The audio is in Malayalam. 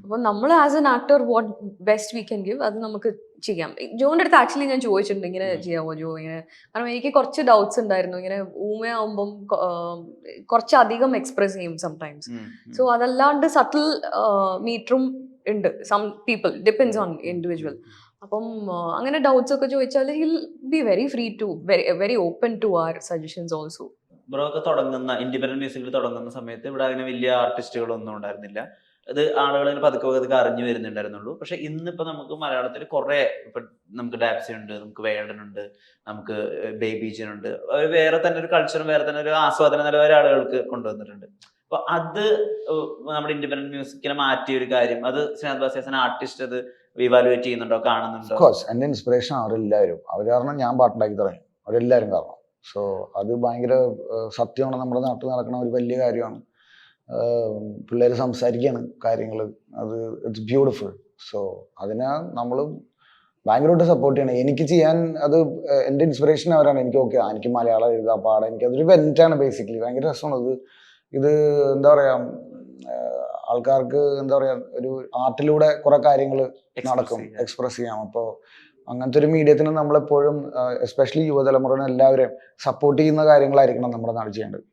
അപ്പോൾ നമ്മൾ as an actor what best we can give അത് നമുക്ക് ചെയ്യാം. ജോന്റെ അടുത്ത് ആക്ച്വലി ഞാൻ ചോദിച്ചിട്ടുണ്ട് ഇങ്ങനെ ചെയ്യാമോ ജോ ഇങ്ങനെ, കാരണം എനിക്ക് കുറച്ച് ഡൗട്ട്സ് ഉണ്ടായിരുന്നു. ഇങ്ങനെ ഊമയാവുമ്പം കുറച്ചധികം എക്സ്പ്രസ് ചെയ്യും സംടൈംസ്. സോ അതല്ലാണ്ട് സട്ടിൽ മീറ്ററും ഉണ്ട്. Some people depends on individual. അപ്പം അങ്ങനെ ഡൗട്ട്സ് ഒക്കെ ചോദിച്ചാൽ will be very free to very open to our suggestions also. Bro ഒക്കെ തുടങ്ങുന്ന ഇൻഡിപെൻഡന്റ് മ്യൂസിക്കിൽ തുടങ്ങുന്ന സമയത്ത് ഇവിടെ അങ്ങനെ വലിയ ആർട്ടിസ്റ്റുകളൊന്നും ഉണ്ടായിരുന്നില്ല. അത് ആളുകൾ പതുക്കെ പതുക്കെ അറിഞ്ഞു വരുന്നുണ്ടായിരുന്നുള്ളൂ. പക്ഷെ ഇന്നിപ്പോ നമുക്ക് മലയാളത്തിൽ കുറെ, ഇപ്പൊ നമുക്ക് ഡാപ്സി ഉണ്ട്, നമുക്ക് വേടൻ ഉണ്ട്, നമുക്ക് ബേബി ജൻ ഉണ്ട്. വേറെ തന്നെ ഒരു കൾച്ചറും വേറെ തന്നെ ഒരു ആസ്വാദന നിലവാരം ആളുകൾക്ക് കൊണ്ടുവന്നിട്ടുണ്ട്. അപ്പൊ അത് നമ്മുടെ ഇൻഡിപെൻഡന്റ് മ്യൂസിക്കിനെ മാറ്റിയ ഒരു കാര്യം, അത് ശ്രീനാഥ് ബാസി ആസ് എൻ ആർട്ടിസ്റ്റ് അത് ഇവാലുവേറ്റ് ചെയ്യുന്നുണ്ടോ, കാണുന്നുണ്ടോ? എന്റെ ഇൻസ്പിറേഷൻ അവരെല്ലാവരും, അവർ കാരണം ഞാൻ പാട്ടുണ്ടാക്കി തുടങ്ങി, അവരെല്ലാവരും കാരണം. സോ അത് ഭയങ്കര സത്യമാണ്, നമ്മുടെ നാട്ടിൽ നടക്കുന്ന ഒരു വലിയ കാര്യമാണ്. പിള്ളേർ സംസാരിക്കുകയാണ് കാര്യങ്ങൾ, അത് ഇറ്റ്സ് ബ്യൂട്ടിഫുൾ. സോ അതിനെ നമ്മൾ ഭയങ്കരമായിട്ട് സപ്പോർട്ട് ചെയ്യണം. എനിക്ക് ചെയ്യാൻ അത് എൻ്റെ ഇൻസ്പിറേഷൻ അവരാണ്. എനിക്ക് ഓക്കെ, എനിക്ക് മലയാളം എഴുതാൻ പാടാം, എനിക്ക് അതൊരു വെന്റാണ് ബേസിക്കലി. ഭയങ്കര രസമാണ് ഇത് എന്താ പറയാ, ആൾക്കാർക്ക് എന്താ പറയാ, ഒരു ആർട്ടിലൂടെ കുറെ കാര്യങ്ങൾ നടക്കും, എക്സ്പ്രസ് ചെയ്യാം. അപ്പോൾ അങ്ങനത്തെ ഒരു മീഡിയത്തിന് നമ്മളെപ്പോഴും എസ്പെഷ്യലി യുവതലമുറനെ എല്ലാവരെയും സപ്പോർട്ട് ചെയ്യുന്ന കാര്യങ്ങളായിരിക്കണം നമ്മുടെ നാട് ചെയ്യേണ്ടത്.